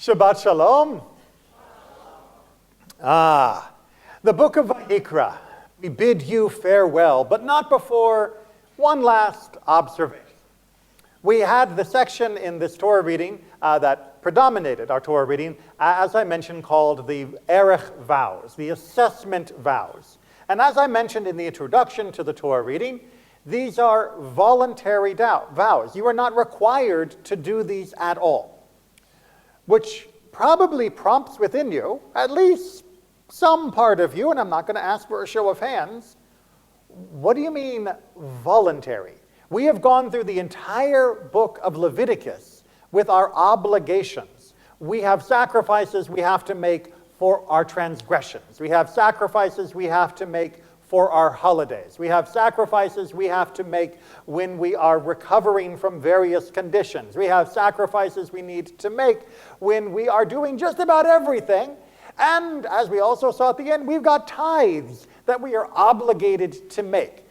Shabbat Shalom. The book of Vayikra. We bid you farewell, but not before one last observation. We had the section in this Torah reading that predominated our Torah reading, as I mentioned, called the Erech vows, the assessment vows. And as I mentioned in the introduction to the Torah reading, these are voluntary vows. You are not required to do these at all, which probably prompts within you, at least some part of you, and I'm not going to ask for a show of hands, what do you mean voluntary? We have gone through the entire book of Leviticus with our obligations. We have sacrifices we have to make for our transgressions. We have sacrifices we have to make for our holidays. We have sacrifices we have to make when we are recovering from various conditions. We have sacrifices we need to make when we are doing just about everything. And as we also saw at the end, we've got tithes that we are obligated to make.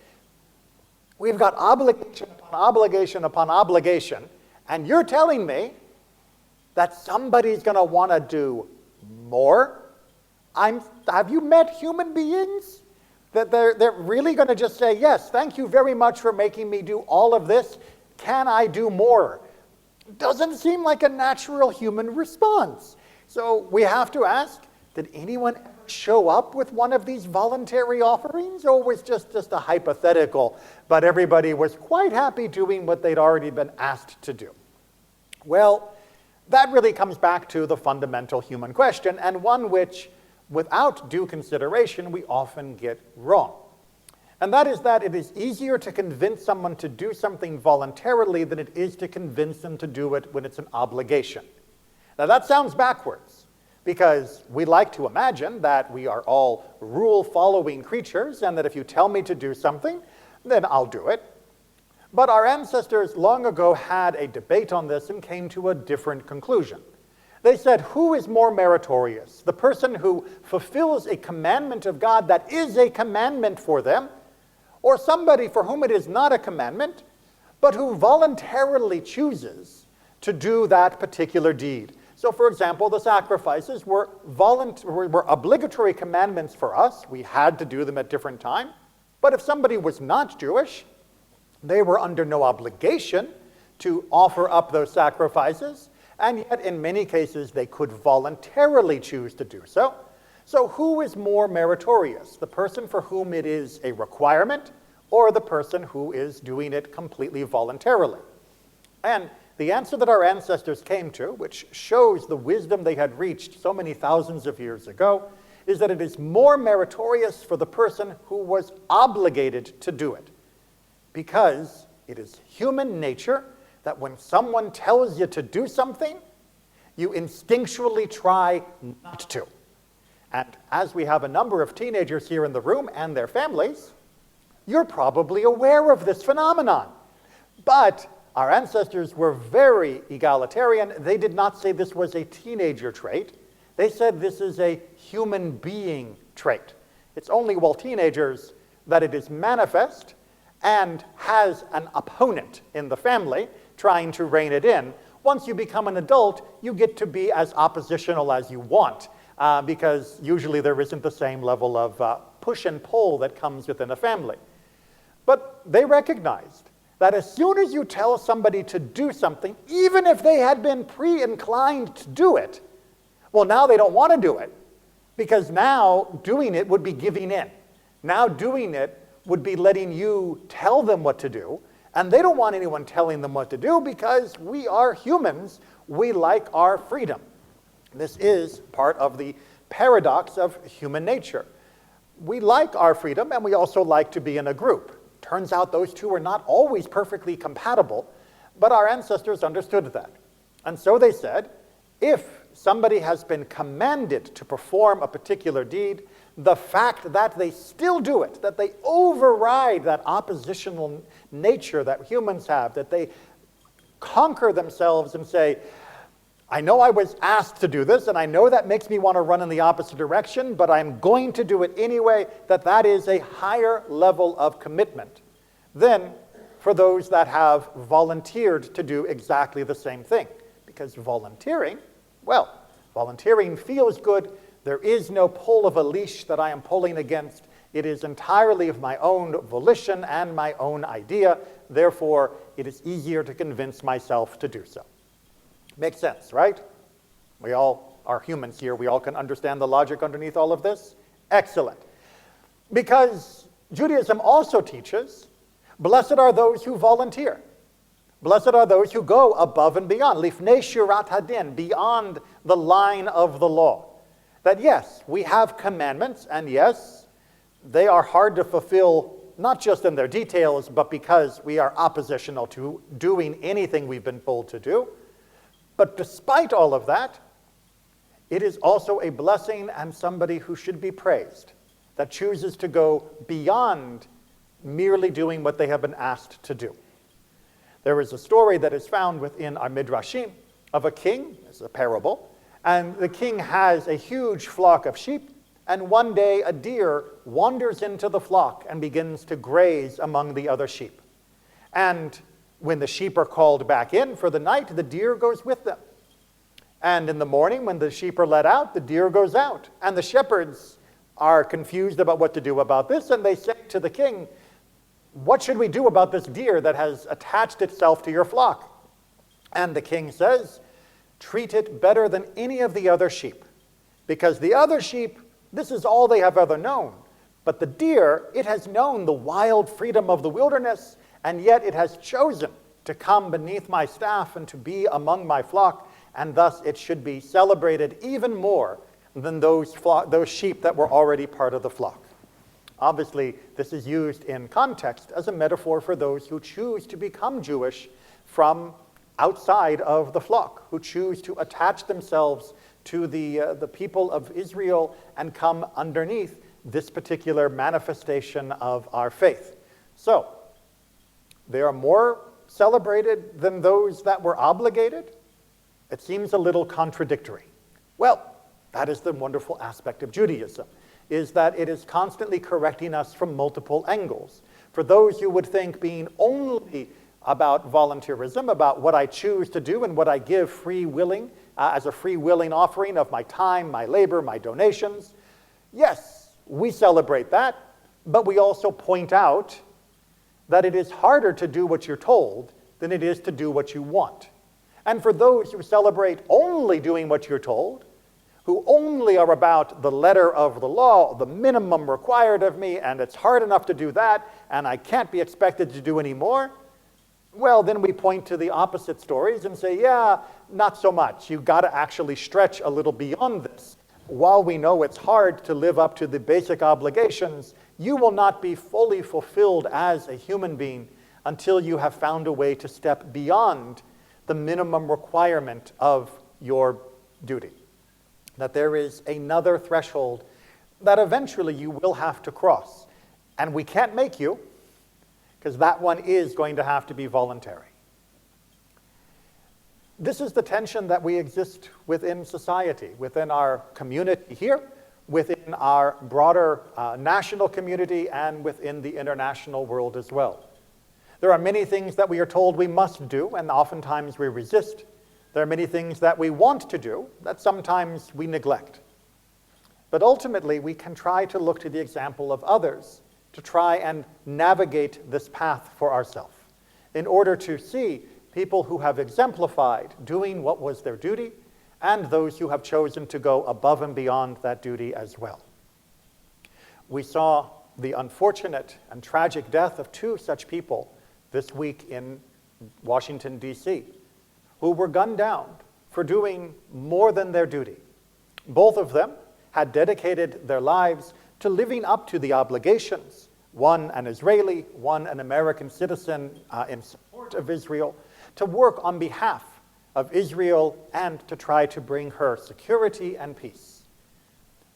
We've got obligation upon obligation upon obligation. And you're telling me that somebody's going to want to do more? Have you met human beings? That they're really going to just say, yes, thank you very much for making me do all of this. Can I do more? Doesn't seem like a natural human response. So we have to ask, did anyone ever show up with one of these voluntary offerings? Or was just a hypothetical, but everybody was quite happy doing what they'd already been asked to do? Well, that really comes back to the fundamental human question, and one which, without due consideration, we often get wrong. And that is that it is easier to convince someone to do something voluntarily than it is to convince them to do it when it's an obligation. Now that sounds backwards, because we like to imagine that we are all rule-following creatures, and that if you tell me to do something, then I'll do it. But our ancestors long ago had a debate on this and came to a different conclusion. They said, who is more meritorious? The person who fulfills a commandment of God that is a commandment for them, or somebody for whom it is not a commandment, but who voluntarily chooses to do that particular deed? So, for example, the sacrifices were obligatory commandments for us. We had to do them at different times. But if somebody was not Jewish, they were under no obligation to offer up those sacrifices. And yet, in many cases, they could voluntarily choose to do so. So who is more meritorious? The person for whom it is a requirement, or the person who is doing it completely voluntarily? And the answer that our ancestors came to, which shows the wisdom they had reached so many thousands of years ago, is that it is more meritorious for the person who was obligated to do it. Because it is human nature that when someone tells you to do something, you instinctually try not to. And as we have a number of teenagers here in the room and their families, you're probably aware of this phenomenon. But our ancestors were very egalitarian. They did not say this was a teenager trait. They said this is a human being trait. It's only while teenagers that it is manifest and has an opponent in the family trying to rein it in. Once you become an adult, you get to be as oppositional as you want, because usually there isn't the same level of push and pull that comes within a family. But they recognized that as soon as you tell somebody to do something, even if they had been pre-inclined to do it, well, now they don't want to do it, because now doing it would be giving in. Now doing it would be letting you tell them what to do, and they don't want anyone telling them what to do because we are humans. We like our freedom. This is part of the paradox of human nature. We like our freedom, and we also like to be in a group. Turns out those two are not always perfectly compatible, but our ancestors understood that. And so they said, if somebody has been commanded to perform a particular deed, the fact that they still do it, that they override that oppositional nature that humans have, that they conquer themselves and say, I know I was asked to do this, and I know that makes me want to run in the opposite direction, but I'm going to do it anyway, that is a higher level of commitment than for those that have volunteered to do exactly the same thing. Because volunteering, well, Volunteering feels good. There is no pull of a leash that I am pulling against. It is entirely of my own volition and my own idea. Therefore, it is easier to convince myself to do so. Makes sense, right? We all are humans here. We all can understand the logic underneath all of this. Excellent. Because Judaism also teaches, blessed are those who volunteer. Blessed are those who go above and beyond, lifnei shirat hadin, beyond the line of the law. That yes, we have commandments, and yes, they are hard to fulfill, not just in their details, but because we are oppositional to doing anything we've been told to do. But despite all of that, it is also a blessing and somebody who should be praised, that chooses to go beyond merely doing what they have been asked to do. There is a story that is found within our Midrashim of a king, it's a parable, and the king has a huge flock of sheep, and one day a deer wanders into the flock and begins to graze among the other sheep. And when the sheep are called back in for the night, the deer goes with them. And in the morning, when the sheep are let out, the deer goes out. And the shepherds are confused about what to do about this, and they say to the king, what should we do about this deer that has attached itself to your flock? And the king says, treat it better than any of the other sheep. Because the other sheep, this is all they have ever known. But the deer, it has known the wild freedom of the wilderness, and yet it has chosen to come beneath my staff and to be among my flock, and thus it should be celebrated even more than those sheep that were already part of the flock. Obviously, this is used in context as a metaphor for those who choose to become Jewish from outside of the flock, who choose to attach themselves to the people of Israel and come underneath this particular manifestation of our faith. So, they are more celebrated than those that were obligated? It seems a little contradictory. Well, that is the wonderful aspect of Judaism, is that it is constantly correcting us from multiple angles. For those who would think being only about volunteerism, about what I choose to do and what I give free willing, as a free willing offering of my time, my labor, my donations, yes, we celebrate that, but we also point out that it is harder to do what you're told than it is to do what you want. And for those who celebrate only doing what you're told, who only are about the letter of the law, the minimum required of me, and it's hard enough to do that, and I can't be expected to do any more, well, then we point to the opposite stories and say, yeah, not so much. You've got to actually stretch a little beyond this. While we know it's hard to live up to the basic obligations, you will not be fully fulfilled as a human being until you have found a way to step beyond the minimum requirement of your duty. That there is another threshold that eventually you will have to cross. And we can't make you, because that one is going to have to be voluntary. This is the tension that we exist within society, within our community here, within our broader national community, and within the international world as well. There are many things that we are told we must do, and oftentimes we resist. There are many things that we want to do that sometimes we neglect. But ultimately, we can try to look to the example of others to try and navigate this path for ourselves in order to see people who have exemplified doing what was their duty and those who have chosen to go above and beyond that duty as well. We saw the unfortunate and tragic death of two such people this week in Washington, D.C., who were gunned down for doing more than their duty. Both of them had dedicated their lives to living up to the obligations, one an Israeli, one an American citizen in support of Israel, to work on behalf of Israel and to try to bring her security and peace.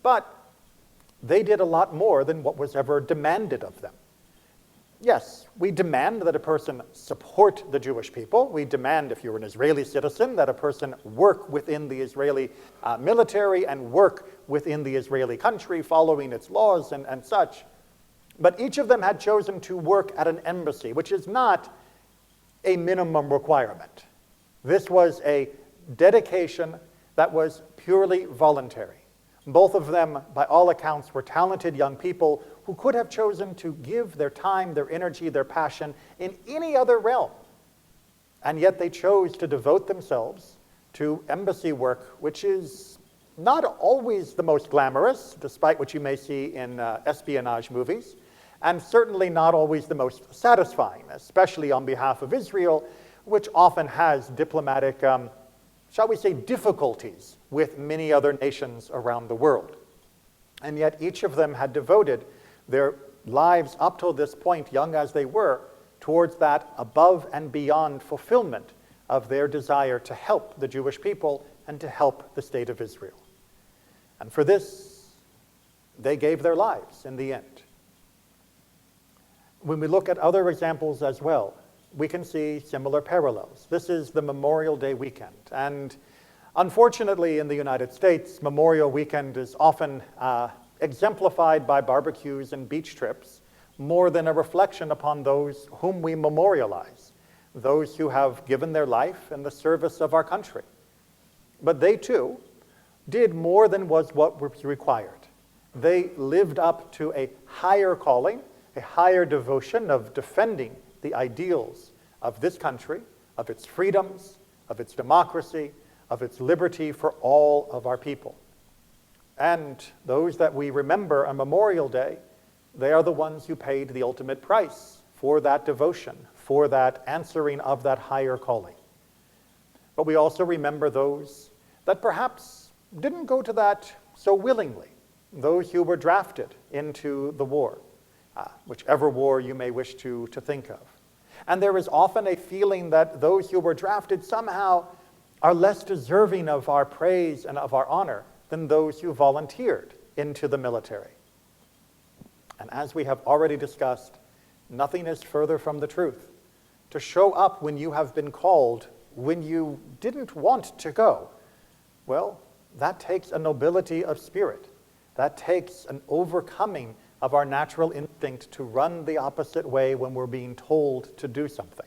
But they did a lot more than what was ever demanded of them. Yes, we demand that a person support the Jewish people. We demand, if you're an Israeli citizen, that a person work within the Israeli military and work within the Israeli country, following its laws and such. But each of them had chosen to work at an embassy, which is not a minimum requirement. This was a dedication that was purely voluntary. Both of them, by all accounts, were talented young people who could have chosen to give their time, their energy, their passion in any other realm. And yet they chose to devote themselves to embassy work, which is not always the most glamorous, despite what you may see in espionage movies, and certainly not always the most satisfying, especially on behalf of Israel, which often has diplomatic, shall we say, difficulties with many other nations around the world. And yet each of them had devoted their lives up till this point, young as they were, towards that above and beyond fulfillment of their desire to help the Jewish people and to help the state of Israel. And for this, they gave their lives in the end. When we look at other examples as well, we can see similar parallels. This is the Memorial Day weekend, and unfortunately in the United States, Memorial Weekend is often exemplified by barbecues and beach trips more than a reflection upon those whom we memorialize, those who have given their life in the service of our country. But they too did more than was what was required. They lived up to a higher calling, a higher devotion of defending the ideals of this country, of its freedoms, of its democracy, of its liberty for all of our people. And those that we remember on Memorial Day, they are the ones who paid the ultimate price for that devotion, for that answering of that higher calling. But we also remember those that perhaps didn't go to that so willingly, those who were drafted into the war, whichever war you may wish to think of. And there is often a feeling that those who were drafted somehow are less deserving of our praise and of our honor than those who volunteered into the military. And as we have already discussed, nothing is further from the truth. To show up when you have been called, when you didn't want to go, well, that takes a nobility of spirit. That takes an overcoming of our natural instinct to run the opposite way when we're being told to do something.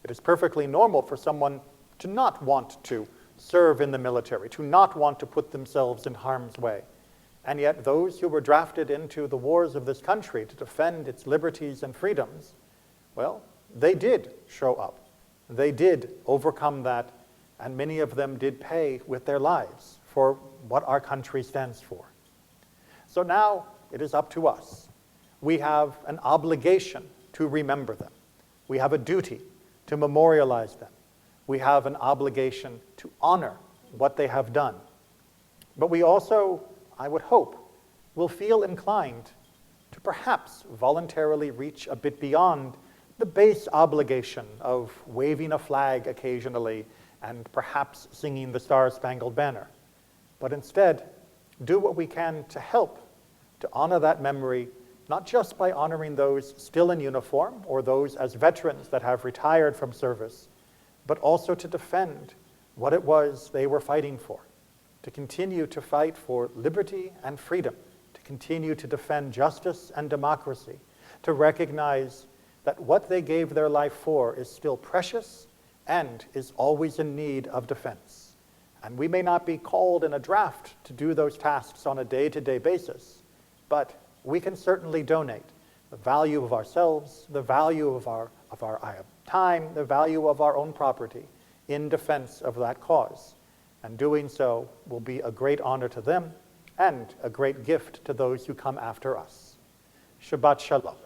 It is perfectly normal for someone to not want to serve in the military, to not want to put themselves in harm's way. And yet those who were drafted into the wars of this country to defend its liberties and freedoms, well, they did show up. They did overcome that, and many of them did pay with their lives for what our country stands for. So now it is up to us. We have an obligation to remember them. We have a duty to memorialize them. We have an obligation to honor what they have done. But we also, I would hope, will feel inclined to perhaps voluntarily reach a bit beyond the base obligation of waving a flag occasionally and perhaps singing the Star-Spangled Banner, but instead do what we can to help to honor that memory, not just by honoring those still in uniform or those as veterans that have retired from service, but also to defend what it was they were fighting for, to continue to fight for liberty and freedom, to continue to defend justice and democracy, to recognize that what they gave their life for is still precious and is always in need of defense. And we may not be called in a draft to do those tasks on a day-to-day basis, but we can certainly donate the value of ourselves, the value of our time, the value of our own property in defense of that cause. And doing so will be a great honor to them and a great gift to those who come after us. Shabbat Shalom.